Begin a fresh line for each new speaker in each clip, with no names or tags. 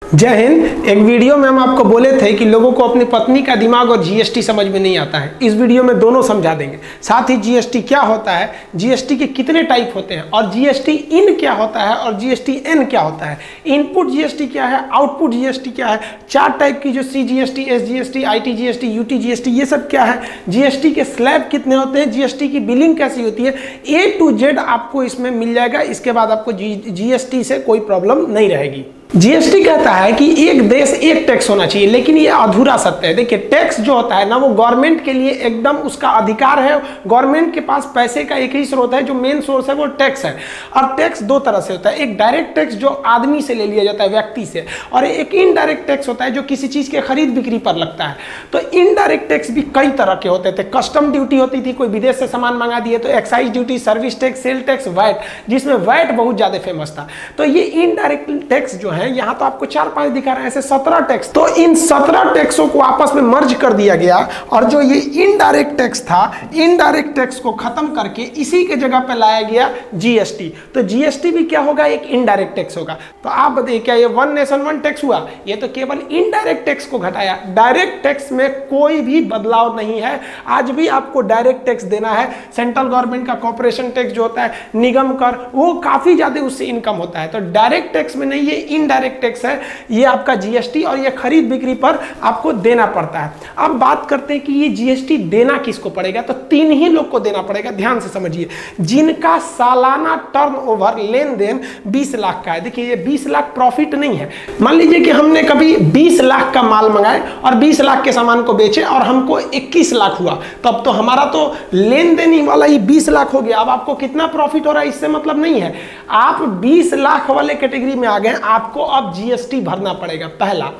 जय हिंद। एक वीडियो में हम आपको बोले थे कि लोगों को अपनी पत्नी का दिमाग और जीएसटी समझ में नहीं आता है। इस वीडियो में दोनों समझा देंगे। साथ ही जीएसटी क्या होता है, जीएसटी के कितने टाइप होते हैं और जीएसटी इन क्या होता है और जीएसटी एन क्या होता है, इनपुट जीएसटी क्या है, आउटपुट जीएसटी क्या है, 4 टाइप की जो सीजीएसटी, एसजीएसटी, आईटीजीएसटी, यूटीजीएसटी, ये सब क्या है, जीएसटी के स्लैब कितने होते हैं, जीएसटी की बिलिंग कैसी होती है, A to Z आपको इसमें मिल जाएगा। इसके बाद आपको जीएसटी से कोई प्रॉब्लम नहीं रहेगी। जीएसटी कहता है कि एक देश एक टैक्स होना चाहिए, लेकिन ये अधूरा सत्य है। देखिए, टैक्स जो होता है ना, वो गवर्नमेंट के लिए एकदम उसका अधिकार है। गवर्नमेंट के पास पैसे का एक ही स्रोत है, जो मेन सोर्स है वो टैक्स है। और टैक्स दो तरह से होता है, एक डायरेक्ट टैक्स जो आदमी से ले लिया जाता है, व्यक्ति से, और एक इनडायरेक्ट टैक्स होता है जो किसी चीज के खरीद बिक्री पर लगता है। तो इनडायरेक्ट टैक्स भी कई तरह के होते थे। कस्टम ड्यूटी होती थी, कोई विदेश से सामान मंगा दिए तो excise duty, service tax, sale tax, VAT, जिसमें वैट बहुत ज्यादा फेमस था। तो ये इनडायरेक्ट टैक्स जो है, यहां तो आपको 4-5 दिखा रहे हैं, ऐसे 17 टैक्स। तो इन 17 टैक्सों को आपस में मर्ज कर दिया गया और जो ये इनडायरेक्ट टैक्स था, इनडायरेक्ट टैक्स को खत्म करके इसी के जगह पे लाया गया जीएसटी। तो जीएसटी भी क्या होगा, एक इनडायरेक्ट टैक्स होगा। तो आप बताइए, क्या ये वन नेशन वन टैक्स हुआ? ये तो केवल इनडायरेक्ट टैक्स को घटाया। डायरेक्ट टैक्स में कोई भी बदलाव नहीं है। आज भी आपको डायरेक्ट टैक्स देना है। सेंट्रल गवर्नमेंट का कॉर्पोरेशन टैक्स जो होता है, निगम कर, वो काफी ज्यादा उससे इनकम होता है। तो डायरेक्ट टैक्स में नहीं, ये इनडायरेक्ट टैक्स है, ये आपका जीएसटी, और ये खरीद बिक्री पर आपको देना पड़ता है। अब बात करते हैं कि ये जीएसटी देना किसको पड़ेगा। तो 3 ही लोग को देना पड़ेगा। ध्यान से समझिए, जिनका सालाना टर्नओवर, लेन देन 20 लाख का है। देखिए, ये 20 लाख प्रॉफिट नहीं है। मान लीजिए कि हमने कभी 20 लाख का माल मंगाए और 20 लाख के सामान को बेचे और हमको 21 लाख हुआ, तब तो हमारा तो लेन देन ही वाला ही 20 लाख हो गया। अब आपको कितना प्रॉफिट हो रहा है इससे मतलब नहीं है। आप 20 लाख वाले कैटेगरी में आ गए, आपको अब जीएसटी भरना पड़ेगा, पहला।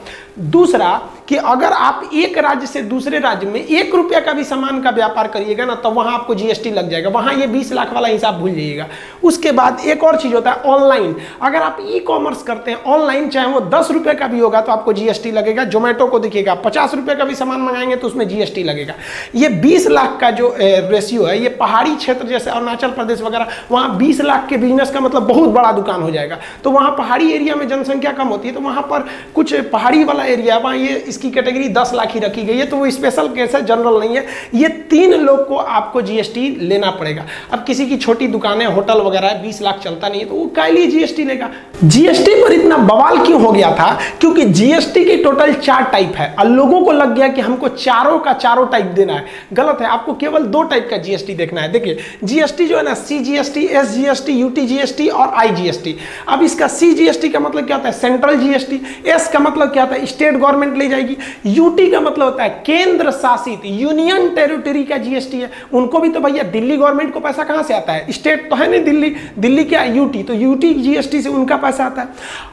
दूसरा कि अगर आप एक राज्य से दूसरे राज्य में 1 रुपया का भी सामान का व्यापार करिएगा ना, तो वहां आपको जीएसटी लग जाएगा। वहां ये 20 लाख वाला हिसाब भूल जाइएगा। उसके बाद एक और चीज होता है, ऑनलाइन। अगर आप ई कॉमर्स करते हैं ऑनलाइन, चाहे वो 10 रुपये का भी होगा तो आपको जीएसटी लगेगा। जोमेटो को देखिएगा, 50 रुपये का भी सामान मंगाएंगे तो उसमें जीएसटी लगेगा। ये 20 लाख का जो रेशियो है, ये पहाड़ी क्षेत्र जैसे अरुणाचल प्रदेश वगैरह, वहां 20 लाख के बिजनेस का मतलब बहुत बड़ा दुकान हो जाएगा। तो वहां पहाड़ी एरिया में जनसंख्या कम होती है, तो वहां पर कुछ पहाड़ी वाला एरिया, वहां ये इसकी कैटेगरी 10 लाख ही रखी गई है। तो वो स्पेशल केस है, जनरल नहीं है। ये 3 लोग को आपको जीएसटी लेना पड़ेगा। अब किसी की छोटी दुकानें, होटल वगैरह, 20 लाख चलता नहीं है, तो वो काहे लिए जीएसटी लेगा। जीएसटी पर इतना बवाल क्यों हो गया था? क्योंकि जीएसटी की टोटल 4 टाइप है और लोगों को लग गया कि हमको चारों का चारों टाइप देना है। गलत है, आपको केवल 2 टाइप का जीएसटी देखना है। देखिए, जीएसटी जो है ना, सीजीएसटी, एसजीएसटी, यूटीजीएसटी और आईजीएसटी। अब इसका सीजीएसटी का मतलब क्या होता है, सेंट्रल जीएसटी। एस का मतलब क्या होता है, स्टेट गवर्नमेंट ले जाएगी। यूटी का मतलब होता है केंद्र शासित, यूनियन टेरिटरी का जीएसटी है। उनको भी तो भैया दिल्ली गवर्नमेंट को पैसा कहां से आता है, स्टेट तो है नहीं दिल्ली, दिल्ली क्या यूटी, तो यूटी जीएसटी से उनका पैसा आता है।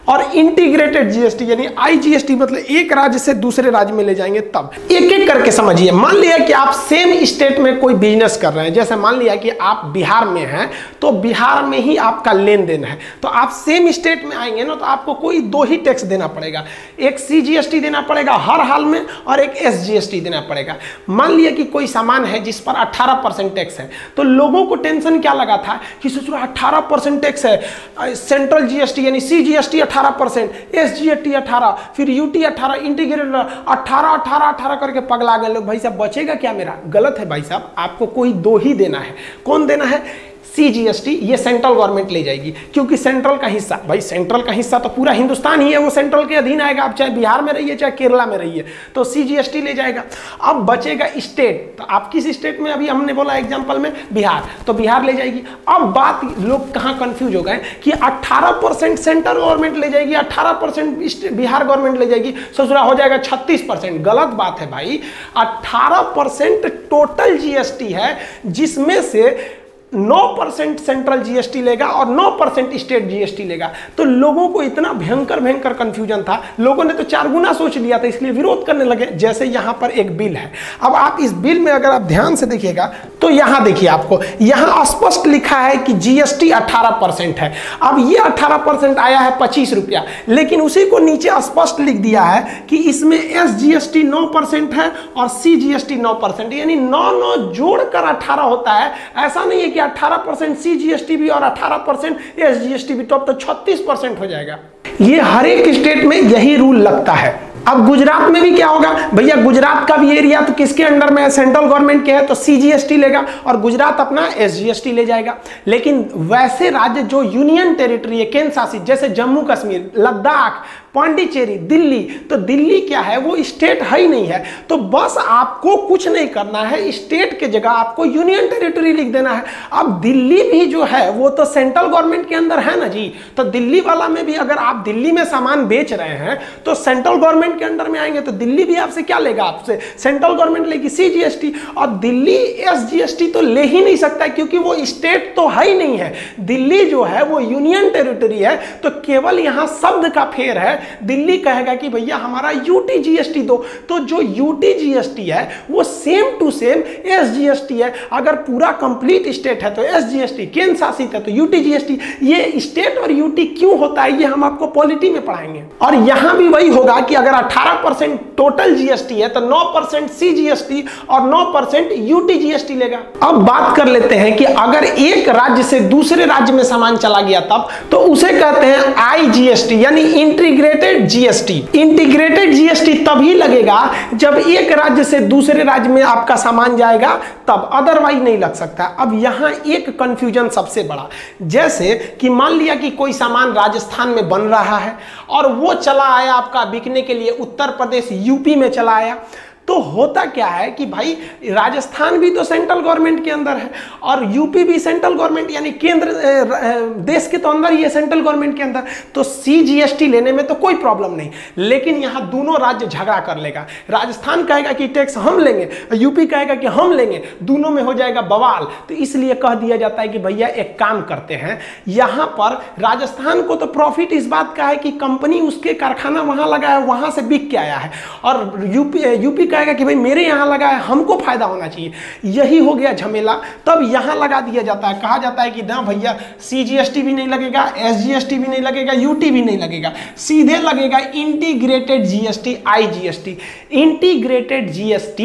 और इंटीग्रेटेड जीएसटी यानी आईजीएसटी, मतलब एक राज्य से दूसरे राज्य में ले जाएंगे तब। एक एक करके समझिए। मान लिया कि आप सेम स्टेट में कोई बिजनेस कर रहे हैं, जैसे मान लिया कि आप बिहार में हैं, तो बिहार में ही आपका लेन देन है, तो आप सेम स्टेट में आएंगे ना, तो आपको कोई 2 ही टैक्स देना पड़ेगा। एक सीजीएसटी देना पड़ेगा हर हाल में और एक एसजीएसटी देना पड़ेगा। मान लिया कि कोई सामान है जिस पर 18% टैक्स है, तो लोगों को टेंशन क्या लगा था कि सोचो 18% टैक्स है, सेंट्रल जीएसटी यानी सीजीएसटी 18%, एसजीएसटी 18%, फिर यूटी 18%, इंटीग्रेटेड 18 करके पगला गए लोग। भाई साहब बचेगा क्या मेरा? गलत है भाई साहब, आपको कोई 2 ही देना है। कौन देना है? सीजीएसटी, ये सेंट्रल गवर्नमेंट ले जाएगी, क्योंकि सेंट्रल का हिस्सा, भाई सेंट्रल का हिस्सा तो पूरा हिंदुस्तान ही है, वो सेंट्रल के अधीन आएगा। आप चाहे बिहार में रहिए चाहे केरला में रहिए, तो सीजीएसटी ले जाएगा। अब बचेगा स्टेट, तो आप किस स्टेट में, अभी हमने बोला एग्जांपल में बिहार, तो बिहार ले जाएगी। अब बात लोग कहां कंफ्यूज हो गए कि 18% सेंट्रल गवर्नमेंट ले जाएगी, 18% बिहार गवर्नमेंट ले जाएगी, ससुरा हो जाएगा 36%। गलत बात है भाई, 18% टोटल जीएसटी है, जिसमें से 9% सेंट्रल जीएसटी लेगा और 9% स्टेट जीएसटी लेगा। तो लोगों को इतना भयंकर कंफ्यूजन था, लोगों ने तो 4 गुना सोच लिया था, इसलिए विरोध करने लगे। जैसे यहां पर एक बिल है, अब आप इस बिल में अगर आप ध्यान से देखिएगा तो यहां देखिए, आपको यहां स्पष्ट लिखा है कि जीएसटी 18% है। अब ये 18% आया है 25 रुपया, लेकिन उसी को नीचे स्पष्ट लिख दिया है कि इसमें एसजीएसटी 9% है और सीजीएसटी 9%, यानी 9 जोड़कर 18 होता है। ऐसा नहीं है कि 18% CGST भी और 18% SGST भी, तो अब तो 36% हो जाएगा। ये हर एक स्टेट में यही रूल लगता है। अब गुजरात में भी क्या होगा भैया, गुजरात का भी एरिया तो किसके अंडर में है, सेंट्रल गवर्नमेंट के है, तो CGST लेगा और गुजरात अपना SGST ले जाएगा। लेकिन वैसे राज्य जो यूनियन टेरिटरी है, केंद्र शासित, जैसे जम्मू कश्मीर, लद्दाख, पांडिचेरी, दिल्ली, तो दिल्ली क्या है, वो स्टेट है ही नहीं है। तो बस आपको कुछ नहीं करना है, स्टेट के जगह आपको यूनियन टेरिटरी लिख देना है। अब दिल्ली भी जो है वो तो सेंट्रल गवर्नमेंट के अंदर है ना जी, तो दिल्ली वाला में भी अगर आप दिल्ली में सामान बेच रहे हैं तो सेंट्रल गवर्नमेंट के अंडर में आएंगे, तो दिल्ली भी आपसे क्या लेगा, आपसे सेंट्रल गवर्नमेंट लेगी CGST, और दिल्ली SGST तो ले ही नहीं सकता क्योंकि वो स्टेट तो है ही नहीं है। दिल्ली जो है वो यूनियन टेरिटरी है, तो केवल यहां शब्द का फेर है। दिल्ली कहेगा कि भैया हमारा UT GST दो, तो जो UT GST है वो सेम टू सेम SGST है। अगर पूरा कंप्लीट स्टेट है तो SGST, केंद्र शासित है तो UT GST। ये स्टेट और UT क्यों होता है ये हम आपको पॉलिटी में पढ़ाएंगे। और यहां भी वही होगा कि अगर 18% टोटल GST है तो 9% CGST और 9% UT GST लेगा। अब बात कर लेते हैं कि अगर एक राज्य से दूसरे राज्य में सामान चला गया तब, तो उसे कहते हैं IGST, यानी इंटीग्रेटेड GST। इंटीग्रेटेड GST तभी लगेगा जब एक राज्य से दूसरे राज्य में आपका सामान जाएगा तब, अदरवाइज नहीं लग सकता। अब यहां एक कंफ्यूजन सबसे बड़ा, जैसे कि मान लिया कि कोई सामान राजस्थान में बन रहा है और वो चला आया आपका बिकने के लिए उत्तर प्रदेश UP में चला आया, तो होता क्या है कि भाई राजस्थान भी तो सेंट्रल गवर्नमेंट के अंदर है और यूपी भी सेंट्रल गवर्नमेंट यानी केंद्र देश के तो अंदर ही है, सेंट्रल गवर्नमेंट के अंदर, तो CGST लेने में तो कोई प्रॉब्लम नहीं। लेकिन यहाँ दोनों राज्य झगड़ा कर लेगा, राजस्थान कहेगा कि टैक्स हम लेंगे, यूपी कहेगा कि हम लेंगे, दोनों में हो जाएगा बवाल। तो इसलिए कह दिया जाता है कि भैया एक काम करते हैं, यहाँ पर राजस्थान को तो प्रॉफिट इस बात का है कि कंपनी उसके कारखाना वहां लगाया, वहां से बिक के आया है, और यूपी कहेगा कि भाई मेरे यहां लगा है, हमको फायदा होना चाहिए। यही हो गया झमेला। तब यहां लगा दिया जाता है, कहा जाता है कि ना भैया CGST भी नहीं लगेगा, SGST भी नहीं लगेगा, UT भी नहीं लगेगा, सीधे लगेगा integrated GST IGST। Integrated GST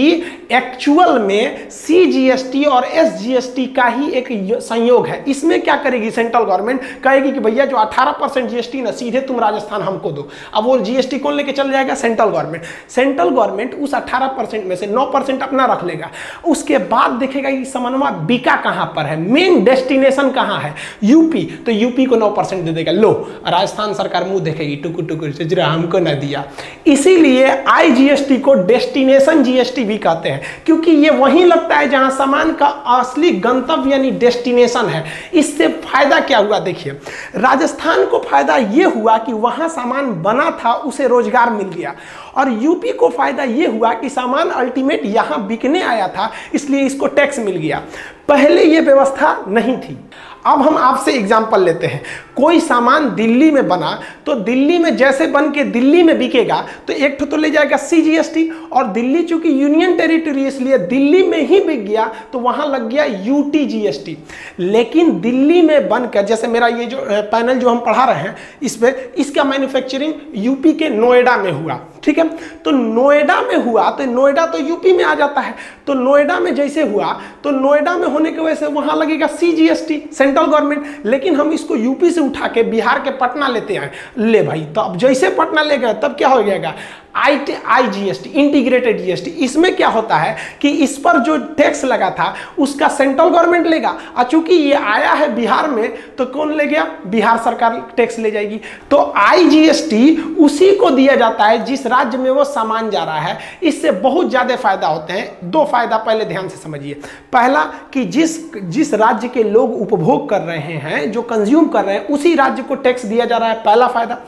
actual में CGST और SGST का ही एक संयोग है। इसमें क्या करेगी सेंट्रल गवर्नमेंट, कहेगी कि भैया जो 18% GST ना सीधे तुम राजस्थान हमको दो। अब वो GST कौन लेके चल जाएगा, सेंट्रल गवर्नमेंट। सेंट्रल गवर्नमेंट उस 18% में से 9% अपना रख लेगा। उसके बाद देखेगा कि सामानवा बिका कहां पर है, मेन डेस्टिनेशन कहां है, यूपी, तो यूपी को 9% दे देगा। लो, राजस्थान सरकार मुंह देखेगी टुकुर टुकुर से, जरा हमको ना दिया। इसीलिए IGST को डेस्टिनेशन GST भी कहते हैं, क्योंकि ये वहीं लगता है जहां सामान का असली गंतव्य यानी डेस्टिनेशन है। इससे फायदा क्या हुआ, देखिए राजस्थान को फायदा ये हुआ कि वहां सामान बना था, उसे रोजगार मिल गया, और यूपी को फायदा ये हुआ कि सामान अल्टीमेट यहां बिकने आया था, इसलिए इसको टैक्स मिल गया। पहले ये व्यवस्था नहीं थी। अब हम आपसे एग्जांपल लेते हैं, कोई सामान दिल्ली में बना तो दिल्ली में जैसे बन के दिल्ली में बिकेगा तो एक तो ले जाएगा CGST, और दिल्ली चूंकि यूनियन टेरिटरी इसलिए दिल्ली में ही बिक गया तो वहां लग गया UT GST। लेकिन दिल्ली में बनकर, जैसे मेरा ये जो पैनल जो हम पढ़ा रहे हैं इसमें, इसका मैन्युफैक्चरिंग यूपी के नोएडा में हुआ, ठीक है, तो नोएडा में हुआ तो नोएडा तो यूपी में आ जाता है, तो नोएडा में जैसे हुआ तो नोएडा में होने की वजह से वहां लगेगा CGST सेंट्रल गवर्नमेंट। लेकिन हम इसको यूपी से उठा के बिहार के पटना लेते हैं, ले भाई, तो अब जैसे पटना ले गए तब क्या हो जाएगा, IGST इंटीग्रेटेड GST। इसमें क्या होता है कि इस पर जो टैक्स लगा था उसका सेंट्रल गवर्नमेंट लेगा, और चूंकि ये आया है बिहार में तो कौन ले गया, बिहार सरकार टैक्स ले जाएगी। तो IGST उसी को दिया जाता है जिस राज्य में वो सामान जा रहा है। इससे बहुत ज्यादा फायदा होते हैं। दो फायदा पहले ध्यान से समझिए। पहला कि जिस राज्य के लोग उपभोग कर रहे हैं, जो कंज्यूम कर रहे हैं, उसी राज्य को टैक्स दिया जा रहा है, पहला फायदा।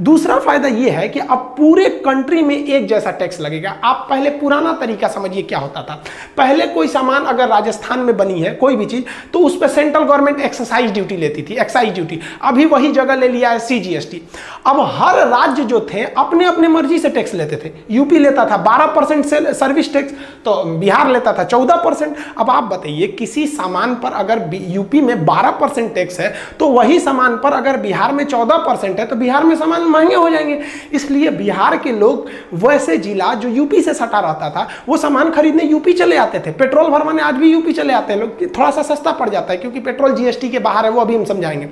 दूसरा फायदा यह है कि अब पूरे कंट्री में एक जैसा टैक्स लगेगा। आप पहले पुराना तरीका समझिए क्या होता था। पहले कोई सामान अगर राजस्थान में बनी है कोई भी चीज, तो उस पर सेंट्रल गवर्नमेंट एक्साइज ड्यूटी लेती थी, एक्साइज ड्यूटी। अभी वही जगह ले लिया है CGST। अब हर राज्य जो थे अपने अपने मर्जी से टैक्स लेते थे। यूपी लेता था 12% से सर्विस टैक्स, तो बिहार लेता था 14%। अब आप बताइए, किसी सामान पर अगर यूपी में 12% टैक्स है तो वही सामान पर अगर बिहार में 14% है तो बिहार में सामान सामान महंगे हो जाएंगे। इसलिए बिहार के लोग वैसे जिला जो यूपी से सटा रहता था वो सामान खरीदने यूपी चले आते थे। पेट्रोल भरवाने आज भी यूपी चले आते हैं लोग, थोड़ा सा सस्ता पड़ जाता है क्योंकि पेट्रोल जीएसटी के बाहर है, वो अभी हम समझाएंगे।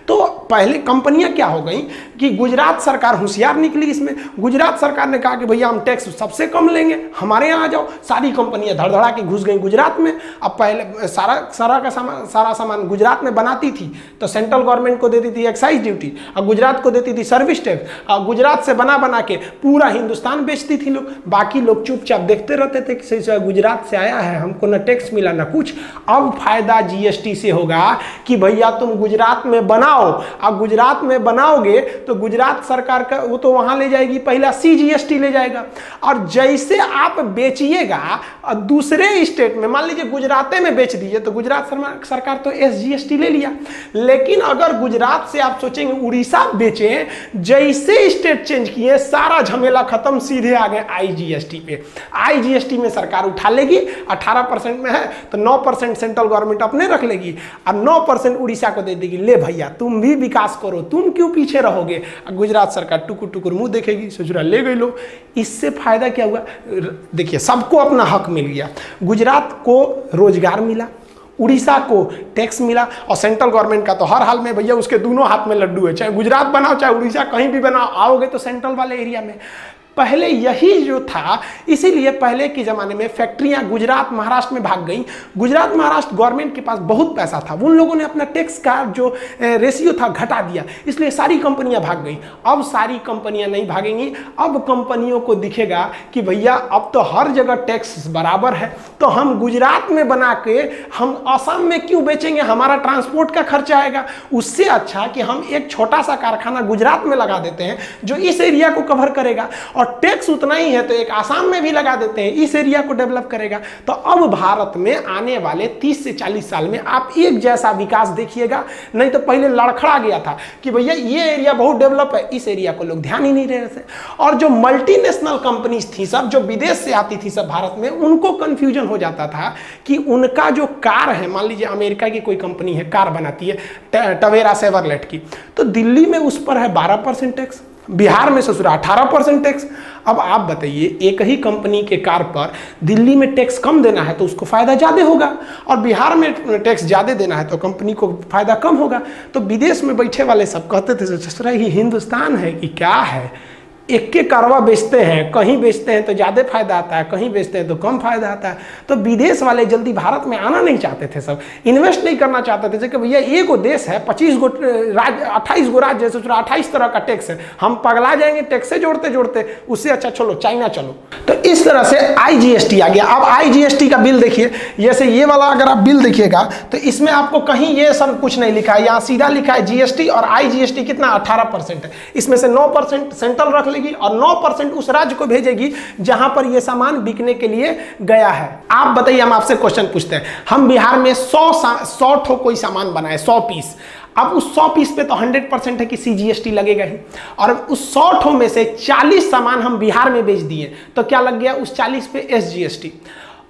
तो पहले कंपनियां क्या हो गई कि गुजरात सरकार होशियार निकली इसमें। गुजरात सरकार ने कहा कि भैया हम टैक्स सबसे कम लेंगे, हमारे यहाँ आ जाओ। सारी कंपनियां धड़धड़ा के घुस गई गुजरात में। अब पहले सारा सामान गुजरात में बनाती थी तो सेंट्रल गवर्नमेंट को देती थी एक्साइज ड्यूटी, और गुजरात को देती थी सर्विस टैक्स, और गुजरात से बना बना के पूरा हिंदुस्तान बेचती थी लोग। बाकी लोग चुपचाप देखते रहते थे कि गुजरात से आया है, हमको ना टैक्स मिला ना कुछ। अब फायदा जीएसटी से होगा कि भैया तुम गुजरात में बनाओ, अब गुजरात में बनाओगे तो गुजरात सरकार का वो तो वहां ले जाएगी, पहला सीजीएसटी ले जाएगा। और जैसे आप बेचिएगा दूसरे स्टेट में, मान लीजिए गुजरात में बेच दीजिए तो गुजरात सरकार तो एसजीएसटी ले लिया। लेकिन अगर गुजरात से आप सोचेंगे उड़ीसा बेचें, जैसे स्टेट चेंज किए सारा झमेला खत्म, सीधे आ गए आईजीएसटी पे। आईजीएसटी में सरकार उठा लेगी, 18% में है तो 9% सेंट्रल गवर्नमेंट अपने रख लेगी और 9% उड़ीसा को दे देगी। ले भैया तुम भी विकास करो, तुम क्यों पीछे रहोगे। गुजरात सरकार टुकुर टुकुर मुंह देखेगी, ससुरा ले गई लो। इससे फायदा क्या हुआ, देखिए सबको अपना हक मिल गया। गुजरात को रोजगार मिला, उड़ीसा को टैक्स मिला, और सेंट्रल गवर्नमेंट का तो हर हाल में भैया उसके दोनों हाथ में लड्डू है, चाहे गुजरात बनाओ चाहे उड़ीसा, कहीं भी बनाओ, आओगे तो सेंट्रल वाले एरिया में। पहले यही जो था, इसीलिए पहले के ज़माने में फैक्ट्रियां गुजरात महाराष्ट्र में भाग गई। गुजरात महाराष्ट्र गवर्नमेंट के पास बहुत पैसा था, उन लोगों ने अपना टैक्स का जो रेशियो था घटा दिया, इसलिए सारी कंपनियां भाग गई। अब सारी कंपनियां नहीं भागेंगी, अब कंपनियों को दिखेगा कि भैया अब तो हर जगह टैक्स बराबर है, तो हम गुजरात में बना के हम असम में क्यों बेचेंगे, हमारा ट्रांसपोर्ट का खर्चा आएगा। उससे अच्छा कि हम एक छोटा सा कारखाना गुजरात में लगा देते हैं जो इस एरिया को कवर करेगा, और टैक्स उतना ही है तो एक आसाम में भी लगा देते हैं, इस एरिया को डेवलप करेगा। तो अब भारत में आने वाले 30 से 40 साल में आप एक जैसा विकास देखिएगा। नहीं तो पहले लड़खड़ा गया था कि भैया ये एरिया बहुत डेवलप है, इस एरिया को लोग ध्यान ही नहीं रहे थे। और जो मल्टीनेशनल कंपनीज थी सब, जो विदेश से आती थी सब भारत में, उनको कंफ्यूजन हो जाता था कि उनका जो कार है, मान लीजिए अमेरिका की कोई कंपनी है कार बनाती है टवेरा सेवरलेट की, तो दिल्ली में उस पर है 12% टैक्स, बिहार में ससुरा 18% टैक्स। अब आप बताइए, एक ही कंपनी के कार पर दिल्ली में टैक्स कम देना है तो उसको फायदा ज़्यादा होगा, और बिहार में टैक्स ज़्यादा देना है तो कंपनी को फायदा कम होगा। तो विदेश में बैठे वाले सब कहते थे ससुरा ये हिंदुस्तान है कि क्या है, एक के कारवा बेचते हैं, कहीं बेचते हैं तो ज़्यादा फायदा आता है, कहीं बेचते हैं तो कम फायदा आता है। तो विदेश वाले जल्दी भारत में आना नहीं चाहते थे, सब इन्वेस्ट नहीं करना चाहते थे। जैसे कि भैया एक गो देश है, 25 गो राज्य, 28 गो राज्य, जैसे 28 तरह का टैक्स है, हम पगला जाएंगे टैक्स से जोड़ते जोड़ते। उससे अच्छा चलो चाइना चलो। तो इस तरह से आईजीएसटी आ गया। अब आईजीएसटी का बिल देखिए, जैसे ये वाला अगर आप बिल देखिएगा तो इसमें आपको कहीं ये सब कुछ नहीं लिखा है, यहाँ सीधा लिखा है जीएसटी, और आईजीएसटी कितना 18% है। इसमें से 9% सेंट्रल रख और 9% उस राज्य को भेजेगी जहां पर यह सामान बिकने के लिए गया है। आप बताइए, हम आपसे क्वेश्चन पूछते हैं, हम बिहार में 100 ठो कोई सामान बनाए, 100 पीस। अब उस 100 पीस पे तो 100% है कि सीजीएसटी लगेगा ही, और उस 100 ठो में से 40 सामान हम बिहार में बेच दिए तो क्या लग गया, उस 40 पे एसजीएसटी।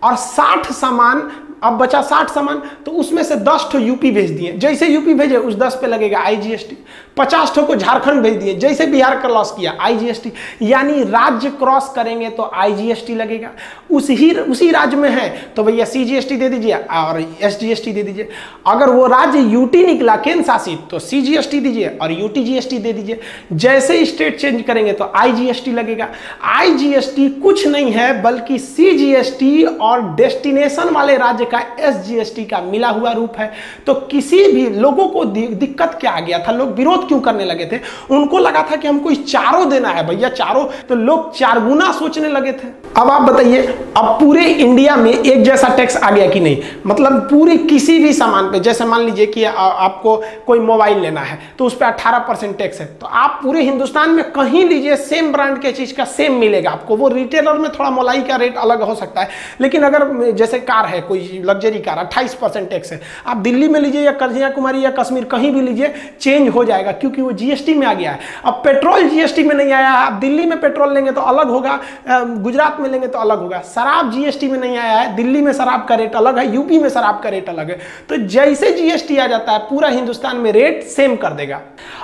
और 60 सामान, अब बचा 60 सामान, तो उसमें से 10 ठो यूपी भेज दिए, जैसे यूपी भेजे उस 10 पे लगेगा आईजीएसटी। 50 ठो को झारखंड भेज दिए, जैसे बिहार का लॉस किया आईजीएसटी। यानी राज्य क्रॉस करेंगे तो आईजीएसटी लगेगा। उसी राज्य में है तो भैया सीजीएसटी दे दीजिए और एसजीएसटी दे दीजिए। अगर वो राज्य यूटी निकला केंद्र शासित तो सीजीएसटी दीजिए और यूटीजीएसटी दे दीजिए। जैसे स्टेट चेंज करेंगे तो आईजीएसटी लगेगा। आईजीएसटी कुछ नहीं है बल्कि सीजीएसटी और डेस्टिनेशन वाले राज्य का एसजीएसटी का मिला हुआ रूप है। तो किसी भी लोगों को दिक्कत क्या आ गया था, लोग विरोध क्यों करने लगे थे, उनको लगा था कि हमको चारों देना है भैया, चारों, तो लोग 4 गुना सोचने लगे थे। अब आप बताइए, अब पूरे इंडिया में एक जैसा टैक्स आ गया कि नहीं, मतलब पूरी किसी भी सामान पे, जैसे मान लीजिए कि आपको कोई मोबाइल लेना है तो उस पर 18% टैक्स है, तो आप पूरे हिंदुस्तान में कहीं लीजिए सेम ब्रांड के चीज का सेम मिलेगा आपको। वो रिटेलर में थोड़ा मोलाई का रेट अलग हो सकता है, लेकिन अगर जैसे कार है, कोई लग्जरी कार, 28% टैक्स है। आप दिल्ली में लीजिए या कन्याकुमारी या कश्मीर कहीं भी लीजिए, चेंज हो जाएगा, क्योंकि वो जीएसटी में आ गया है। अब पेट्रोल जीएसटी में नहीं आया है, आप दिल्ली में पेट्रोल लेंगे तो अलग होगा, गुजरात में लेंगे तो अलग होगा। शराब जीएसटी में नहीं आया है, दिल्ली में शराब का रेट अलग है, यूपी में शराब का रेट अलग है। तो जैसे जीएसटी आ जाता है पूरा हिंदुस्तान में रेट सेम कर देगा।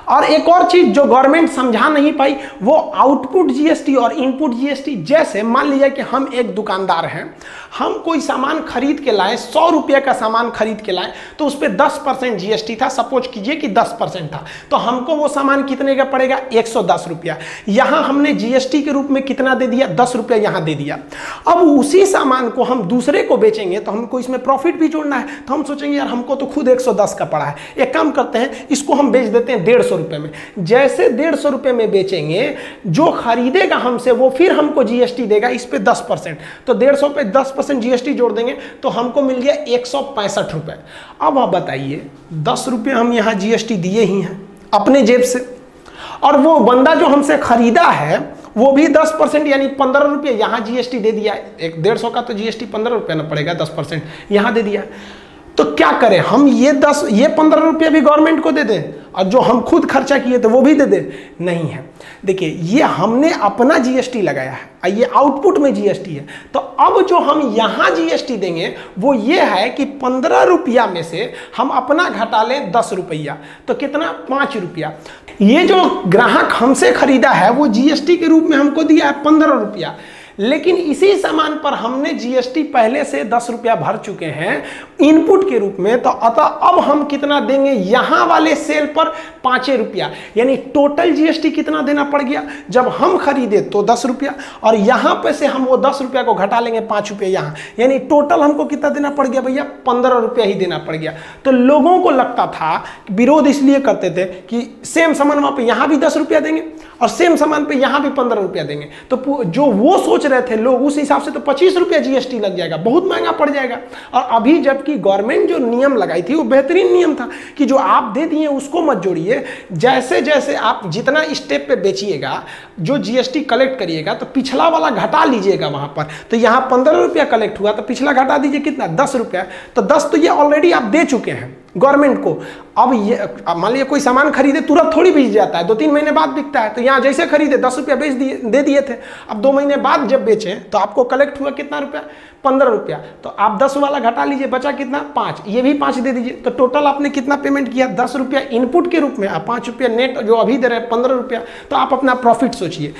और एक और चीज जो गवर्नमेंट समझा नहीं पाई वो आउटपुट जीएसटी और इनपुट जीएसटी। जैसे मान लीजिए कि हम एक दुकानदार हैं, हम कोई सामान खरीद के लाए, 100 रुपये का सामान खरीद के लाए, तो उस पर 10% जीएसटी था। सपोज कीजिए कि 10% था, तो हमको वो सामान कितने का पड़ेगा? 110 रुपया। यहां हमने जीएसटी के रूप में कितना दे दिया? 10 रुपया यहां दे दिया। अब उसी सामान को हम दूसरे को बेचेंगे तो हमको इसमें प्रॉफिट भी जोड़ना है, तो हम सोचेंगे यार हमको तो खुद 110 का पड़ा है, एक काम करते हैं इसको हम बेच देते हैं 150 रुपये में। जैसे 150 रुपये में बेचेंगे, जो खरीदेगा हमसे वो फिर हमको जीएसटी देगा इस पे 10%, तो 150 पे 10% जीएसटी जोड़ देंगे तो हमको मिल गया 165 रुपये। अब आप बताइए 10 रुपये हम यहाँ जीएसटी दिए ही हैं अपने जेब से, और वो बंदा जो हमसे खरीदा है वो भी 10% यानी 15 रुपये यहाँ जीएसटी दे दिया। एक 150 का तो जीएसटी 15 रुपये ना पड़ेगा, 10% यहाँ दे दिया। तो क्या करें हम? ये 15 रुपये भी गवर्नमेंट को दे दें और जो हम खुद खर्चा किए थे वो भी दे दें? नहीं है। देखिए ये हमने अपना जीएसटी लगाया है, ये आउटपुट में जीएसटी है। तो अब जो हम यहाँ जीएसटी देंगे वो ये है कि 15 रुपया में से हम अपना घटा लें 10 रुपया, तो कितना? 5 रुपया। ये जो ग्राहक हमसे खरीदा है वो जीएसटी के रूप में हमको दिया है 15 रुपया, लेकिन इसी सामान पर हमने जीएसटी पहले से 10 रुपया भर चुके हैं इनपुट के रूप में। तो अतः अब हम कितना देंगे? यहां वाले सेल पर 5 रुपया, यानी टोटल जीएसटी कितना देना पड़ गया? जब हम खरीदे तो 10 रुपया और यहां पे से हम वो 10 रुपया को घटा लेंगे 5 रुपया यहां, यानी टोटल हमको कितना देना पड़ गया भैया? 15 रुपया ही देना पड़ गया। तो लोगों को लगता था, विरोध इसलिए करते थे कि सेम सामान वहां पे यहां भी 10 रुपया देंगे और सेम सामान पे यहां भी 15 रुपया देंगे। तो जो वो सोच रहे थे लोग, उस हिसाब से तो 25 रुपया जीएसटी लग जाएगा, बहुत महंगा पड़ जाएगा। और अभी जबकि गवर्नमेंट जो नियम लगाई थी वो बेहतरीन नियम था कि जो आप दे दिए उसको मत जोड़िए, जैसे जैसे आप जितना स्टेप पे बेचिएगा, जो जीएसटी कलेक्ट करिएगा तो पिछला वाला घटा लीजिएगा वहां पर। तो यहाँ 15 रुपया कलेक्ट हुआ तो पिछला घटा दीजिए कितना? 10 रुपया। तो 10 तो ये ऑलरेडी आप दे चुके हैं गवर्नमेंट को। अब ये मान लीजिए कोई सामान खरीदे तुरंत थोड़ी बिक जाता है, 2-3 महीने बाद बिकता है। तो यहाँ जैसे खरीदे 10 रुपया बेच दिए, दे दिए थे, अब 2 महीने बाद जब बेचे तो आपको कलेक्ट हुआ कितना रुपया? 15 रुपया। तो आप 10 वाला घटा लीजिए, बचा कितना? 5, ये भी 5 दे दीजिए। तो टोटल आपने कितना पेमेंट किया? 10 रुपया इनपुट के रूप में, आप 5 रुपया नेट जो अभी दे रहे हैं 15 रुपया। तो आप अपना प्रॉफिट सोचिए,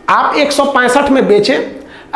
आप 165 में बेचे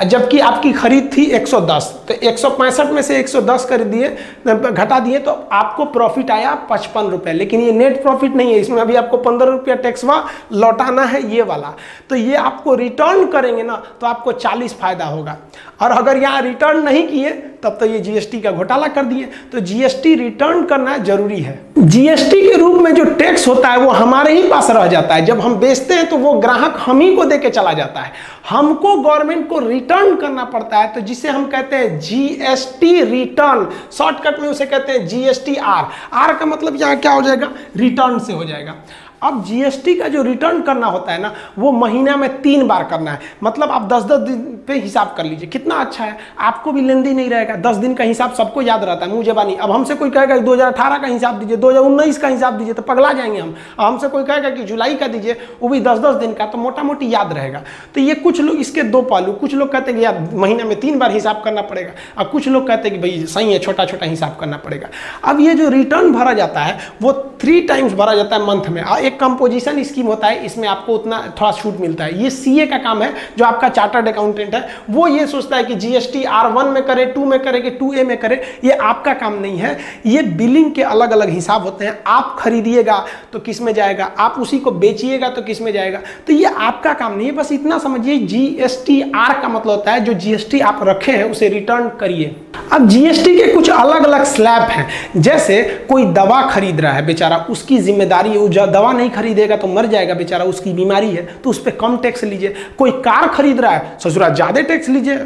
जबकि आपकी खरीद थी 110, तो 165 में से 110 कर दिए, घटा दिए, तो आपको प्रॉफिट आया 55 रुपये। लेकिन ये नेट प्रॉफिट नहीं है, इसमें अभी आपको 15 रुपया टैक्स लौटाना है ये वाला। तो ये आपको रिटर्न करेंगे ना तो आपको 40 फायदा होगा। और अगर यहाँ रिटर्न नहीं किए तब तो ये जीएसटी का घोटाला कर दिए। तो जीएसटी रिटर्न करना जरूरी है। जीएसटी के रूप में जो टैक्स होता है वो हमारे ही पास रह जाता है। जब हम बेचते हैं तो वो ग्राहक हम ही को दे के चला जाता है, हमको गवर्नमेंट को रिटर्न करना पड़ता है। तो जिसे हम कहते हैं जीएसटी रिटर्न, शॉर्टकट में उसे कहते हैं जीएसटी आर। आर का मतलब यहाँ क्या हो जाएगा? रिटर्न से हो जाएगा। अब जीएसटी का जो रिटर्न करना होता है ना वो महीना में 3 बार करना है। मतलब आप 10-10 दिन पे हिसाब कर लीजिए, कितना अच्छा है, आपको भी लेंदी नहीं रहेगा। 10 दिन का हिसाब सबको याद रहता है, मुंह जबानी। अब हमसे कोई कहेगा 2018 का हिसाब दीजिए, 2019 का हिसाब दीजिए, तो पगला जाएंगे हम। हमसे कोई कहेगा कि जुलाई का दीजिए, वो भी 10-10 दिन का, तो मोटा मोटी याद रहेगा। तो ये कुछ लोग इसके 2 पहलू, कुछ लोग कहते हैं कि यार महीने में 3 बार हिसाब करना पड़ेगा, और कुछ लोग कहते हैं कि भाई सही है, छोटा छोटा हिसाब करना पड़ेगा। अब ये जो रिटर्न भरा जाता है वो 3 टाइम्स भरा जाता है मंथ में। एक कंपोजिशन स्कीम होता है, इसमें आपको उतना थोड़ा छूट मिलता है। ये सीए का काम है, जो आपका चार्टर्ड अकाउंटेंट है वो ये सोचता है कि जीएसटी R1 में करे, 2 में करे कि 2A में करे। ये आपका काम नहीं है। ये बिलिंग के अलग अलग हिसाब होते हैं। आप खरीदिएगा तो किस में जाएगा, आप उसी को बेचिएगा तो किस में जाएगा, तो ये आपका काम नहीं है। बस इतना समझिए, जीएसटी आर का मतलब होता है जो जीएसटी आप रखे हैं उसे रिटर्न करिए। अब जीएसटी के कुछ अलग अलग स्लैब हैं। जैसे कोई दवा खरीद रहा है बेचारा, उसकी जिम्मेदारी है, वो दवा नहीं खरीदेगा तो मर जाएगा बेचारा, उसकी बीमारी है, तो उस पर कम टैक्स लीजिए। कोई कार खरीद रहा है, ससुरा ज्यादा टैक्स लीजिए।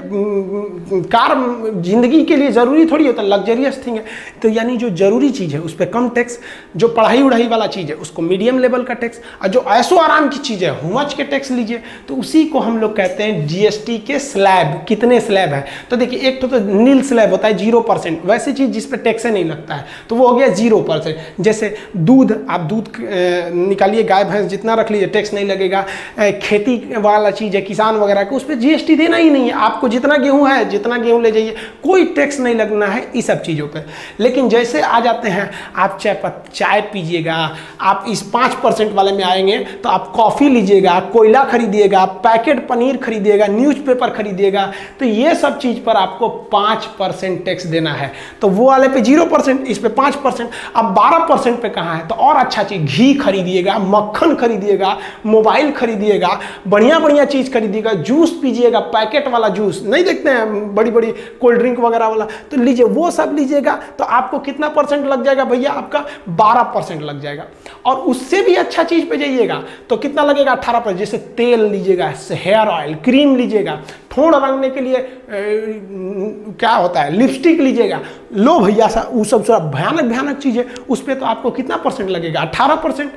कार जिंदगी के लिए जरूरी थोड़ी होता है, लग्जरियस थिंग है, तो यानी जो जरूरी चीज है उस पर कम टैक्स, जो पढ़ाई उढ़ाई वाला चीज है उसको मीडियम लेवल का टैक्स, और जो ऐशो आराम की चीज है हुमच के टैक्स लीजिए। तो उसी को हम लोग कहते हैं जीएसटी के स्लैब। कितने स्लैब है? तो देखिए, एक तो नील स्लैब स्लैब होता है 0%, वैसी चीज़ जिस पे टैक्स नहीं लगता है तो वो हो गया 0%। जैसे दूध, आप दूध निकालिए, गाय भैंस जितना रख लीजिए टैक्स नहीं लगेगा। खेती वाला चीज़ है, किसान वगैरह को, उस पर जीएसटी देना ही नहीं है। आपको जितना गेहूँ है, जितना गेहूँ ले जाइए, कोई टैक्स नहीं लगना है इस सब चीज़ों पर। लेकिन जैसे आ जाते हैं आप चाय पीजिएगा, आप इस 5% वाले में आएंगे तो आप कॉफ़ी लीजिएगा, कोयला खरीदिएगा, पैकेट पनीर खरीदिएगा, न्यूज़पेपर खरीदिएगा, तो ये सब चीज़ पर आपको 5% टैक्स देना है। तो वो वाले पे 0%, इस पे 5%। अब 12% पे कहाँ है? तो और अच्छा चीज़, घी खरीदिएगा, मक्खन खरीदिएगा, मोबाइल खरीदिएगा, बढ़िया बढ़िया चीज़ खरीदिएगा, जूस पीजिएगा, पैकेट वाला जूस नहीं देखते हैं बड़ी बड़ी कोल्ड ड्रिंक वगैरह वाला, तो लीजिए, वो सब लीजिएगा तो आपको कितना परसेंट लग जाएगा भैया? आपका 12% लग जाएगा। और उससे भी अच्छा चीज़ पे जाइएगा तो कितना लगेगा? 18%। जैसे तेल लीजिएगा, हेयर ऑयल, क्रीम लीजिएगा, ठोड़ रंगने के लिए क्या होता है, लिपस्टिक लीजिएगा, लो भैया वो सब भयानक भयानक चीज़ है, उस पर तो आपको कितना परसेंट लगेगा? 18%।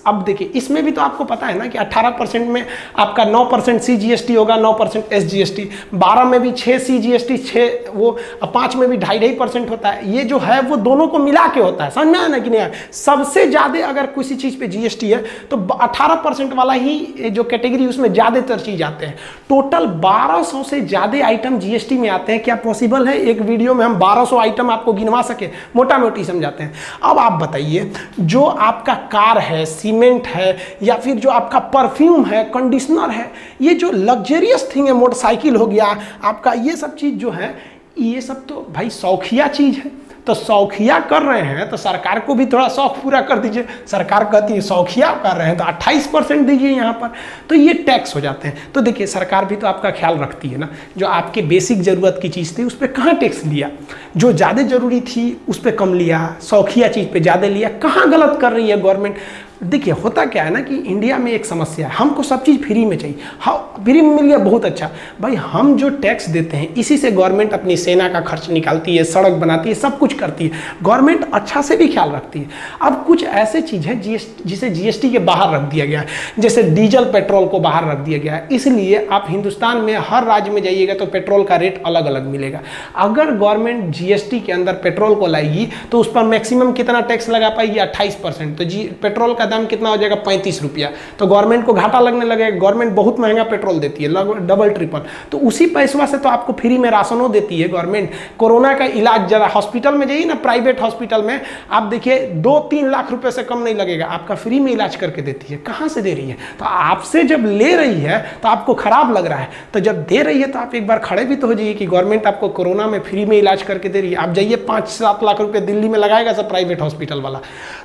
अब देखिए, इसमें भी तो आपको पता है ना कि 18% में आपका 9% CGST होगा, 9% SGST, 12 में भी 6 CGST, 6 वो 5 में भी 2.5% होता है। ये जो है वो दोनों को मिला के होता है, समझ में आया ना कि नहीं? सबसे ज़्यादा अगर किसी चीज़ पे GST है तो 18% वाला ही जो कैटेगरी, उसमें ज़्यादातर चीज़ आते हैं। टोटल 1200 से ज़्यादा आइटम GST में आते हैं। क्या पॉसिबल है एक वीडियो में हम 1200 आइटम आपको गिनवा सके? मोटा मोटी समझाते हैं। अब आप बताइए, जो आपका कार है, सीमेंट है, या फिर जो आपका परफ्यूम है, कंडीशनर है, ये जो लग्जरियस थिंग है, मोटरसाइकिल हो गया आपका, ये सब चीज़ जो है, ये सब तो भाई शौकिया चीज़ है। तो शौकिया कर रहे हैं तो सरकार को भी थोड़ा शौक पूरा कर दीजिए। सरकार कहती है शौकिया कर रहे हैं तो 28% दीजिए यहाँ पर, तो ये टैक्स हो जाते हैं। तो देखिए, सरकार भी तो आपका ख्याल रखती है ना। जो आपके बेसिक ज़रूरत की चीज़ थी उस पर कहाँ टैक्स लिया, जो ज़्यादा ज़रूरी थी उस पर कम लिया, शौकिया चीज़ पर ज़्यादा लिया, कहाँ गलत कर रही है गवर्नमेंट? देखिए, होता क्या है ना कि इंडिया में एक समस्या है, हमको सब चीज़ फ्री में चाहिए। हाँ, फ्री में मिल गया, बहुत अच्छा। भाई, हम जो टैक्स देते हैं इसी से गवर्नमेंट अपनी सेना का खर्च निकालती है, सड़क बनाती है, सब कुछ करती है। गवर्नमेंट अच्छा से भी ख्याल रखती है। अब कुछ ऐसे चीज़ है जिसे GST के बाहर रख दिया गया है, जैसे डीजल पेट्रोल को बाहर रख दिया गया है। इसलिए आप हिंदुस्तान में हर राज्य में जाइएगा तो पेट्रोल का रेट अलग अलग मिलेगा। अगर गवर्नमेंट GST के अंदर पेट्रोल को लाएगी तो उस पर मैक्सिमम कितना टैक्स लगा पाएगी? 28%। तो पेट्रोल का दाम कितना हो जाएगा? 35 रुपया। तो गवर्नमेंट को घाटा लगने लगेगा। गवर्नमेंट बहुत महंगा पेट्रोल देती है, लगभग डबल ट्रिपल। तो उसी पैसा से तो आपको फ्री में राशनों देती है गवर्नमेंट। कोरोना का इलाज, जरा हॉस्पिटल में जाइए ना, प्राइवेट हॉस्पिटल में आप देखिए 2-3 लाख रुपए से कम नहीं लगेगा, आपका फ्री में इलाज करके देती है। कहाँ से दे रही है? तो आपसे जब ले रही है तो आपको खराब लग रहा है, तो जब दे रही है तो आप एक बार खड़े भी तो हो जाइए कि गवर्नमेंट आपको कोरोना में फ्री में इलाज करके दे रही है। आप जाइए 5-7 लाख रुपए दिल्ली में लगाएगा सब प्राइवेट हॉस्पिटल वाला,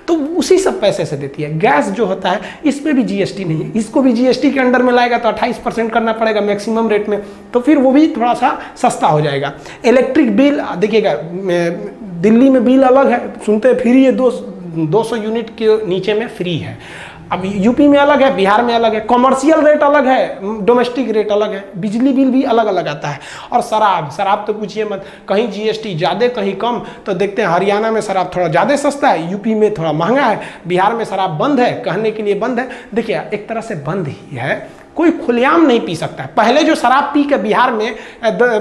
तो उसी सब पैसे से देती है। गैस जो होता है इस पे भी GST नहीं है, इसको भी GST के अंडर में लाएगा तो 28% करना पड़ेगा मैक्सिमम रेट में, तो फिर वो भी थोड़ा सा सस्ता हो जाएगा। इलेक्ट्रिक बिल देखिएगा, दिल्ली में बिल अलग है, सुनते हैं फ्री है, 200 यूनिट के नीचे में फ्री है। अब यूपी में अलग है, बिहार में अलग है, कॉमर्शियल रेट अलग है, डोमेस्टिक रेट अलग है, बिजली बिल भी अलग अलग आता है। और शराब तो पूछिए मत, कहीं GST ज़्यादा कहीं कम। तो देखते हैं हरियाणा में शराब थोड़ा ज़्यादा सस्ता है, यूपी में थोड़ा महंगा है, बिहार में शराब बंद है, कहने के लिए बंद है। देखिए, एक तरह से बंद ही है, कोई खुलेआम नहीं पी सकता है। पहले जो शराब पी के बिहार में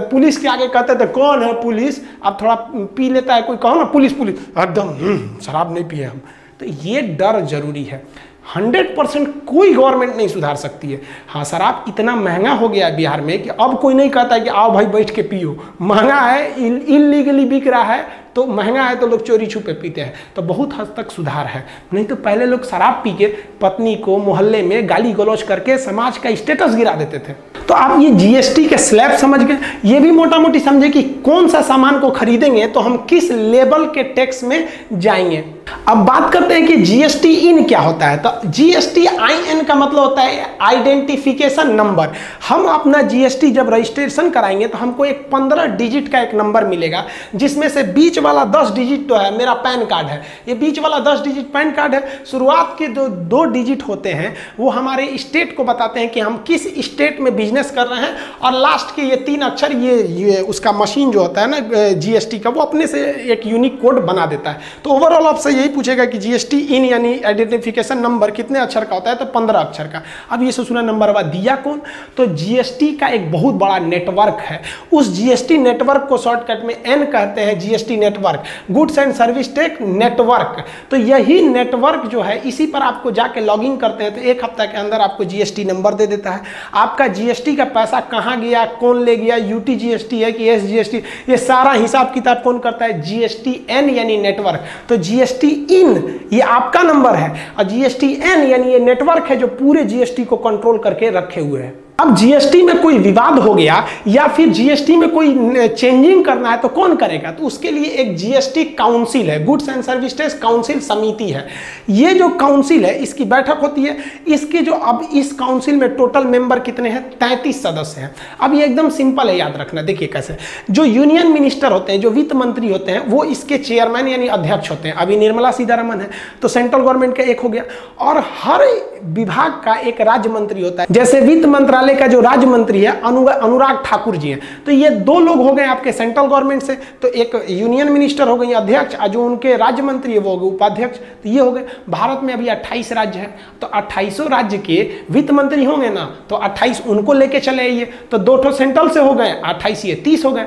पुलिस के आगे कहते थे कौन है पुलिस, अब थोड़ा पी लेता है कोई, कहो ना पुलिस एकदम शराब नहीं पिए हम। तो ये डर जरूरी है। 100% कोई गवर्नमेंट नहीं सुधार सकती है। हाँ, शराब इतना महंगा हो गया है बिहार में कि अब कोई नहीं कहता है कि आओ भाई बैठ के पियो। महंगा है, इलीगली बिक रहा है, तो महंगा है तो लोग चोरी छुपे पीते हैं, तो बहुत हद तक सुधार है। नहीं तो पहले लोग शराब पी के पत्नी को मोहल्ले में गाली गलौज करके समाज का स्टेटस गिरा देते थे। तो आप ये GST के स्लैब समझ गए, ये भी मोटा मोटी समझे कि कौन सा सामान को खरीदेंगे तो हम किस लेवल के टैक्स में जाएंगे। अब बात करते हैं कि GST इन क्या होता है। तो GST IN का मतलब होता है आइडेंटिफिकेशन नंबर। हम अपना GST जब रजिस्ट्रेशन कराएंगे तो हमको एक 15 डिजिट का एक नंबर मिलेगा, जिसमें से बीच वाला 10 डिजिट तो है मेरा पैन कार्ड है, ये बीच वाला 10 डिजिट पैन कार्ड है। शुरुआत के जो 2 डिजिट होते हैं वो हमारे स्टेट को बताते हैं कि हम किस स्टेट में बिजनेस कर रहे हैं, और लास्ट के ये 3 अक्षर ये उसका मशीन जो होता है ना GST का, वो अपने से एक यूनिक कोड बना देता है। तो ओवरऑल आप आपसे यही पूछेगा कि जीएसटी इन यानी आइडेंटिफिकेशन नंबर कितने अक्षर का होता है, तो 15 अक्षर का। अब ये ससुरा नंबर दिया कौन, तो जीएसटी का एक बहुत बड़ा नेटवर्क है, उस जीएसटी नेटवर्क को शॉर्टकट में एन कहते हैं, GST network, goods and service tax network. तो यही नेटवर्क जो है, इसी पर आपको जाके लॉगिन करते हैं तो एक हफ्ता के अंदर आपको जीएसटी नंबर दे देता है। आपका जीएसटी का पैसा कहाँ गया, कौन ले गया, यूटी जीएसटी है कि एसजीएसटी, ये सारा हिसाब किताब कौन करता है, जीएसटी एन यानी नेटवर्क। तो जीएसटी इन ये आपका नंबर है और जीएसटी एन यानी ये नेटवर्क है जो पूरे जीएसटी को कंट्रोल करके रखे हुए हैं। अब जीएसटी में कोई विवाद हो गया या फिर जीएसटी में कोई चेंजिंग करना है तो कौन करेगा, तो उसके लिए एक जीएसटी काउंसिल है, goods and service tax council समिति है। ये जो काउंसिल है इसकी बैठक होती है, इसके जो अब इस काउंसिल में टोटल मेंबर कितने हैं, 33 सदस्य हैं। अब ये एकदम सिंपल है याद रखना, देखिए कैसे, जो यूनियन मिनिस्टर होते हैं, जो वित्त मंत्री होते हैं, वो इसके चेयरमैन यानी अध्यक्ष होते हैं। अभी निर्मला सीतारमन है तो सेंट्रल गवर्नमेंट का एक हो गया, और हर विभाग का एक राज्य मंत्री होता है। जैसे वित्त मंत्रालय का जो राज्य मंत्री है अनुराग ठाकुर जी हैं, तो ये दो लोग हो गए आपके सेंट्रल गवर्नमेंट से, तो एक यूनियन मिनिस्टर हो गए अध्यक्ष, और जो उनके राज्य मंत्री है वो हो गए उपाध्यक्ष। तो ये हो गए, भारत में अभी 28 राज्य हैं, तो 28 राज्य के वित्त मंत्री होंगे ना, तो 28 उनको लेके चले आइए, तो 2 सेंट्रल से हो गए, 28 ये 30 हो गए।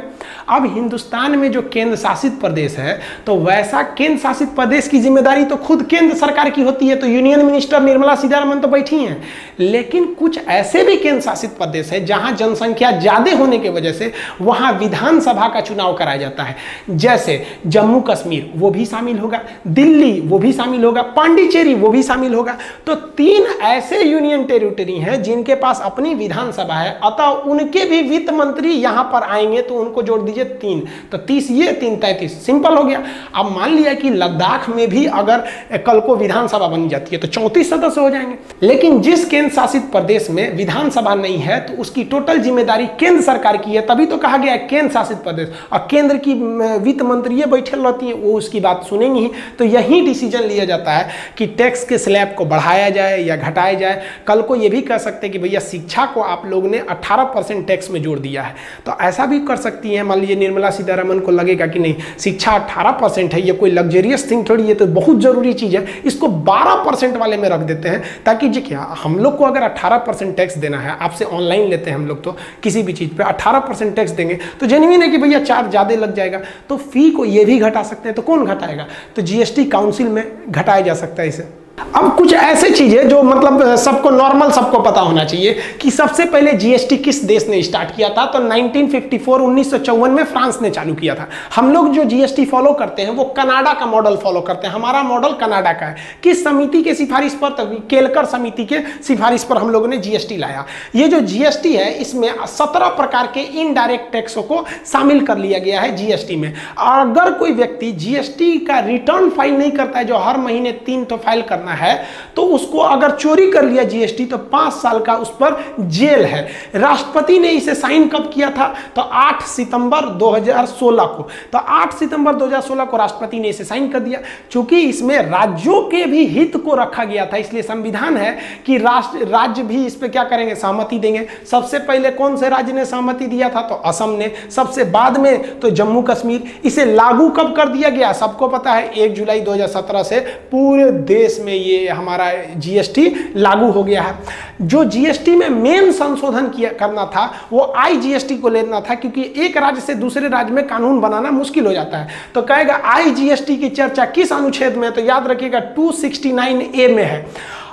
अब हिंदुस्तान में जो केंद्र शासित प्रदेश है, तो वैसा केंद्र शासित प्रदेश की जिम्मेदारी तो खुद केंद्र सरकार की होती है, तो यूनियन मिनिस्टर निर्मला सीतारमन तो बैठी हैं। लेकिन कुछ ऐसे भी केंद्र शासित प्रदेश है जहां जनसंख्या ज्यादा होने की वजह से वहां विधानसभा का चुनाव कराया जाता है, जैसे जम्मू कश्मीर वो भी शामिल होगा, दिल्ली वो भी शामिल होगा, पांडिचेरी वो भी शामिल होगा। तो 3 ऐसे यूनियन टेरिटरी हैं जिनके पास अपनी विधानसभा है, अतः उनके भी वित्त मंत्री यहां पर आएंगे, तो उनको जोड़ दीजिए 3, तो 30 ये 3 33, सिंपल हो गया। अब मान लिया कि लद्दाख में भी अगर कल को विधानसभा बन जाती है तो 34 सदस्य हो जाएंगे। लेकिन जिस केंद्र शासित प्रदेश में विधानसभा नहीं है तो उसकी टोटल जिम्मेदारी केंद्र सरकार की है, तभी तो कहा गया है केंद्र शासित प्रदेश, और केंद्र की वित्त मंत्री बैठे रहती है, वो उसकी बात सुनेंगी ही। तो यही डिसीजन लिया जाता है कि टैक्स के स्लैब को बढ़ाया जाए या घटाया जाए। कल को ये भी कह सकते हैं कि भैया शिक्षा को आप लोगों ने 18% टैक्स में जोड़ दिया है, तो ऐसा भी कर सकती है। मान लीजिए निर्मला सीतारमन को लगेगा कि नहीं शिक्षा 18% है, ये कोई लग्जरियस थिंग थोड़ी, ये तो बहुत जरूरी चीज है, इसको 12% वाले में रख देते हैं, ताकि जी क्या हम लोग को अगर 18% टैक्स देना है, आपसे ऑनलाइन लेते हैं हम लोग, तो किसी भी चीज पे 18% टैक्स देंगे तो जेन्युइन है कि भैया चार्ज ज्यादा लग जाएगा, तो फी को ये भी घटा सकते हैं। तो कौन घटाएगा, तो जीएसटी काउंसिल में घटाया जा सकता है इसे। अब कुछ ऐसे चीजें जो मतलब सबको नॉर्मल सबको पता होना चाहिए कि सबसे पहले जीएसटी किस देश ने स्टार्ट किया था, तो 1954 में फ्रांस ने चालू किया था। हम लोग जो जीएसटी फॉलो करते हैं वो कनाडा का मॉडल फॉलो करते हैं, हमारा मॉडल कनाडा का है। किस समिति के सिफारिश पर, तभी केलकर समिति के सिफारिश पर हम लोगों ने जीएसटी लाया। ये जो जीएसटी है इसमें 17 प्रकार के इनडायरेक्ट टैक्सों को शामिल कर लिया गया है जीएसटी में। अगर कोई व्यक्ति जीएसटी का रिटर्न फाइल नहीं करता है, जो हर महीने 3 तो फाइल करना है, तो उसको अगर चोरी कर लिया जीएसटी तो 5 साल का उस पर जेल है। राष्ट्रपति ने इसे साइन कब किया था, तो 8 सितंबर 2016 को। तो 8 सितंबर 2016 को राष्ट्रपति ने इसे साइन कर दिया। चूंकि इसमें राज्यों के भी हित को रखा गया था, इसलिए संविधान है कि राज्य भी इस पे क्या करेंगे, सहमति देंगे। सबसे पहले कौन से राज्य ने सहमति दिया था, तो असम ने। सबसे बाद में तो जम्मू कश्मीर। इसे लागू कब कर दिया गया, सबको पता है 1 जुलाई 2017 से पूरे देश में ये हमारा जीएसटी लागू हो गया है। जो जीएसटी में मेन संशोधन करना था वो आईजीएसटी को लेना था, क्योंकि एक राज्य से दूसरे राज्य में कानून बनाना मुश्किल हो जाता है। तो कहेगा आईजीएसटी की चर्चा किस अनुच्छेद में, तो याद रखिएगा 269A में है।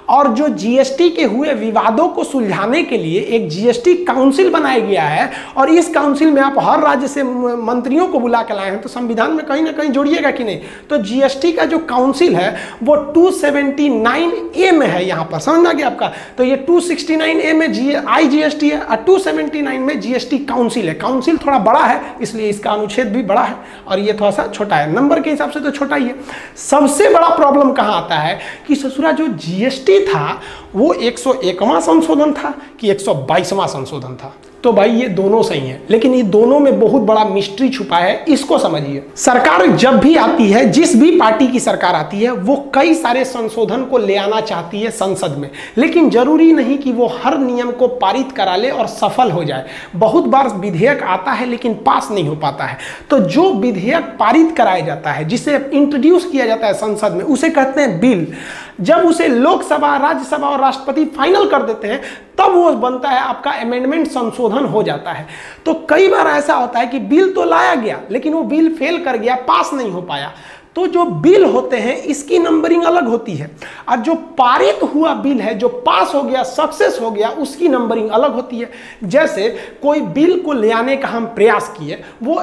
और जो जीएसटी के हुए विवादों को सुलझाने के लिए एक जीएसटी काउंसिल बनाया गया है, और इस काउंसिल में आप हर राज्य से मंत्रियों को बुला के लाए हैं, तो संविधान में कहीं ना कहीं जोड़िएगा कि नहीं। तो जीएसटी का जो काउंसिल है वो 279A में है, यहाँ पर समझ आ गया आपका। तो ये 269A में आईजीएसटी है और 279 में जीएसटी काउंसिल है। काउंसिल थोड़ा बड़ा है इसलिए इसका अनुच्छेद भी बड़ा है, और ये थोड़ा सा छोटा है, नंबर के हिसाब से तो छोटा ही है। सबसे बड़ा प्रॉब्लम कहाँ आता है कि ससुरा जो जीएसटी था वो 101वां संशोधन था कि 122वां संशोधन था। तो भाई ये दोनों सही हैं, लेकिन ये दोनों में बहुत बड़ा मिस्ट्री छुपा है, इसको समझिए। सरकार जब भी आती है, जिस भी पार्टी की सरकार आती है, वो कई सारे संशोधन को ले आना चाहती है संसद में, लेकिन जरूरी नहीं कि वो हर नियम को पारित करा ले और सफल हो जाए। बहुत बार विधेयक आता है लेकिन पास नहीं हो पाता है। तो जो विधेयक पारित कराया जाता है, जिसे इंट्रोड्यूस किया जाता है संसद में, उसे कहते हैं बिल। जब उसे लोकसभा, राज्यसभा और राष्ट्रपति फाइनल कर देते हैं, तब वो बनता है, आपका अमेंडमेंट, संशोधन हो जाता है। तो कई बार ऐसा होता है कि बिल तो लाया गया लेकिन वो बिल फेल कर गया, पास नहीं हो पाया। तो जो बिल होते हैं इसकी नंबरिंग अलग होती है, और जो पारित हुआ बिल है, जो पास हो गया, सक्सेस हो गया, उसकी नंबरिंग अलग होती है। जैसे कोई बिल को ले आने का हम प्रयास किए, वो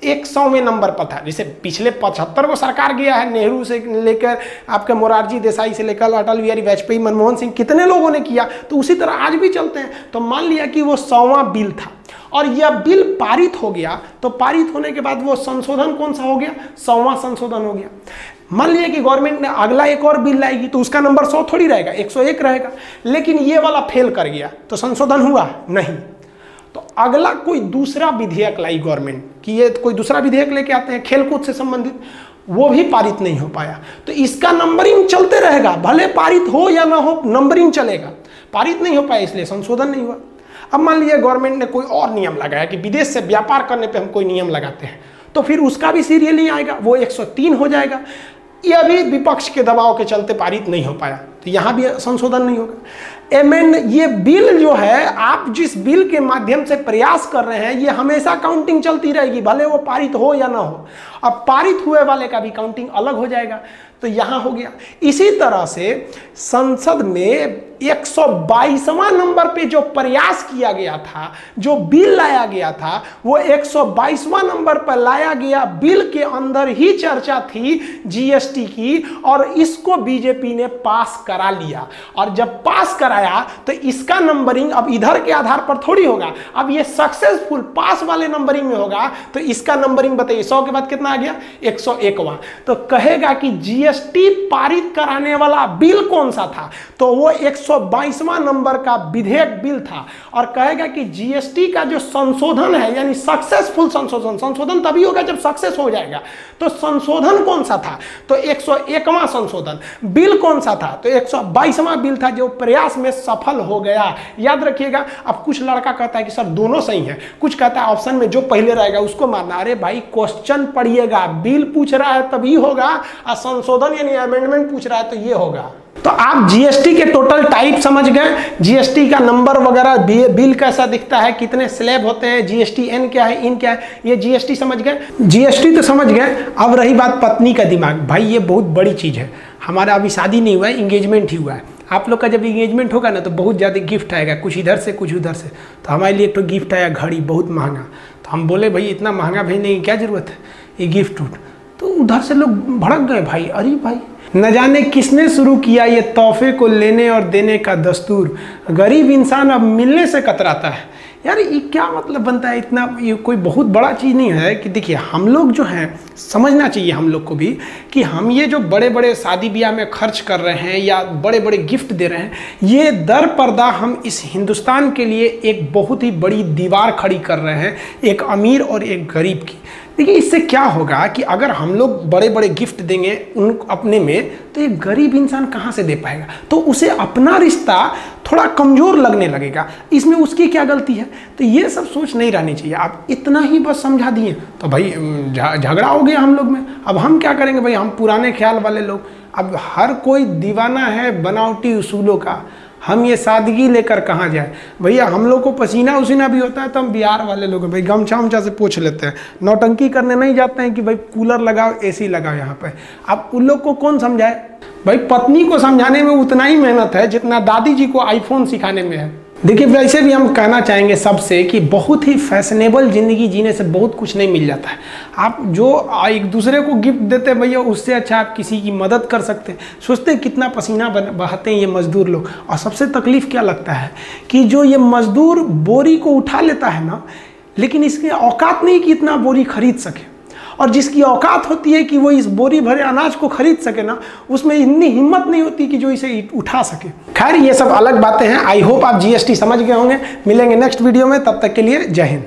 100वें नंबर पर था। जैसे पिछले 75 को सरकार गया है, नेहरू से लेकर आपके मोरारजी देसाई से लेकर अटल बिहारी वाजपेयी, मनमोहन सिंह, कितने लोगों ने किया, तो उसी तरह आज भी चलते हैं। तो मान लिया कि वो 100वां बिल था और यह बिल पारित हो गया, तो पारित होने के बाद वो संशोधन कौन सा हो गया? 100वां संशोधन हो गया। मान लिया कि गवर्नमेंट ने अगला एक और बिल लाएगी, तो उसका नंबर 100 थोड़ी रहेगा, 101 रहेगा, लेकिन ये वाला फेल कर गया, तो संशोधन हुआ नहीं। तो अगला कोई दूसरा विधेयक लाई गवर्नमेंट, कि ये कोई दूसरा विधेयक लेके आते हैं खेलकूद से संबंधित, वो भी पारित नहीं हो पाया, तो इसका नंबरिंग चलते रहेगा, भले पारित हो या ना हो, नंबरिंग चलेगा। पारित नहीं हो पाया इसलिए संशोधन नहीं हुआ। अब मान लीजिए गवर्नमेंट ने कोई और नियम लगाया कि विदेश से व्यापार करने पे हम कोई नियम लगाते हैं, तो फिर उसका भी सीरियल नहीं आएगा, वो 103 हो जाएगा। यह भी विपक्ष के दबाव के चलते पारित नहीं हो पाया, तो यहाँ भी संशोधन नहीं होगा। ये बिल जो है, आप जिस बिल के माध्यम से प्रयास कर रहे हैं, ये हमेशा काउंटिंग चलती रहेगी, भले वो पारित हो या ना हो। अब पारित हुए वाले का भी काउंटिंग अलग हो जाएगा, तो यहाँ हो गया। इसी तरह से संसद में 122वां नंबर पे जो प्रयास किया गया था, जो बिल लाया गया था, वो 122वां नंबर पर लाया गया बिल के अंदर ही चर्चा थी जीएसटी की, और इसको बीजेपी ने पास करा लिया। और जब पास कराया तो इसका नंबरिंग अब इधर के आधार पर थोड़ी होगा, अब ये सक्सेसफुल पास वाले नंबरिंग में होगा। तो इसका नंबरिंग बताइए, 100 के बाद कितना आ गया? 101वां। तो कहेगा कि जीएसटी पारित कराने वाला बिल कौन सा था? तो वो 122वां नंबर का विधेयक बिल था। और कहेगा कि जीएसटी का जो संशोधन है, यानी सक्सेसफुल संशोधन, संशोधन तभी होगा जब सक्सेस हो जाएगा, तो संशोधन कौन सा था? तो 101वां संशोधन। बिल कौन सा था? तो 122वां बिल था, जो प्रयास में सफल हो गया। याद रखिएगा। अब कुछ लड़का कहता है कि सर दोनों सही है, कुछ कहता है ऑप्शन में जो पहले रहेगा उसको मानना। अरे भाई क्वेश्चन पढ़िएगा, बिल पूछ रहा है तभी होगा, और संशोधन यानी अमेंडमेंट पूछ रहा है तो ये होगा। तो आप जीएसटी के टोटल टाइप समझ गए, जीएसटी का नंबर वगैरह, बिल कैसा दिखता है, कितने स्लैब होते हैं, जीएसटी एन क्या है, इन क्या है, ये जीएसटी समझ गए। जीएसटी तो समझ गए। अब रही बात पत्नी का दिमाग। भाई ये बहुत बड़ी चीज़ है। हमारा अभी शादी नहीं हुआ है, इंगेजमेंट ही हुआ है। आप लोग का जब इंगेजमेंट होगा ना, तो बहुत ज़्यादा गिफ्ट आएगा, कुछ इधर से कुछ उधर से। तो हमारे लिए एक तो गिफ्ट आया घड़ी, बहुत महंगा। तो हम बोले भाई इतना महंगा भेजने की क्या ज़रूरत है, ये गिफ्ट उठ। तो उधर से लोग भड़क गए, भाई अरे भाई न जाने किसने शुरू किया ये तोहफे को लेने और देने का दस्तूर, गरीब इंसान अब मिलने से कतराता है। यार ये क्या मतलब बनता है इतना? ये कोई बहुत बड़ा चीज़ नहीं है कि देखिए हम लोग जो हैं, समझना चाहिए हम लोग को भी कि हम ये जो बड़े बड़े शादी ब्याह में खर्च कर रहे हैं या बड़े बड़े गिफ्ट दे रहे हैं, ये दर पर्दा हम इस हिंदुस्तान के लिए एक बहुत ही बड़ी दीवार खड़ी कर रहे हैं, एक अमीर और एक गरीब की। देखिए इससे क्या होगा कि अगर हम लोग बड़े बड़े गिफ्ट देंगे उन अपने में, तो ये गरीब इंसान कहाँ से दे पाएगा? तो उसे अपना रिश्ता थोड़ा कमज़ोर लगने लगेगा। इसमें उसकी क्या गलती है? तो ये सब सोच नहीं रहनी चाहिए। आप इतना ही बस समझा दिए तो भाई झगड़ा हो गया हम लोग में। अब हम क्या करेंगे भाई, हम पुराने ख्याल वाले लोग। अब हर कोई दीवाना है बनावटी उसूलों का, हम ये सादगी लेकर कहाँ जाए भैया? हम लोग को पसीना उसीना भी होता है तो हम बिहार वाले लोग हैं भाई, गमछा उमछा से पोंछ लेते हैं। नौटंकी करने नहीं जाते हैं कि भाई कूलर लगाओ, एसी लगाओ यहाँ पे। अब उन लोग को कौन समझाए भाई? पत्नी को समझाने में उतना ही मेहनत है जितना दादी जी को आईफोन सिखाने में है। देखिए वैसे भी हम कहना चाहेंगे सबसे कि बहुत ही फैशनेबल ज़िंदगी जीने से बहुत कुछ नहीं मिल जाता है। आप जो एक दूसरे को गिफ्ट देते हैं भैया, उससे अच्छा आप किसी की मदद कर सकते हैं। सोचते हैं कितना पसीना बहाते हैं ये मज़दूर लोग। और सबसे तकलीफ़ क्या लगता है कि जो ये मज़दूर बोरी को उठा लेता है ना, लेकिन इसकी औकात नहीं कि इतना बोरी खरीद सके। और जिसकी औकात होती है कि वो इस बोरी भरे अनाज को खरीद सके ना, उसमें इतनी हिम्मत नहीं होती कि जो इसे उठा सके। खैर ये सब अलग बातें हैं। आई होप आप जीएसटी समझ गए होंगे। मिलेंगे नेक्स्ट वीडियो में, तब तक के लिए जय हिंद।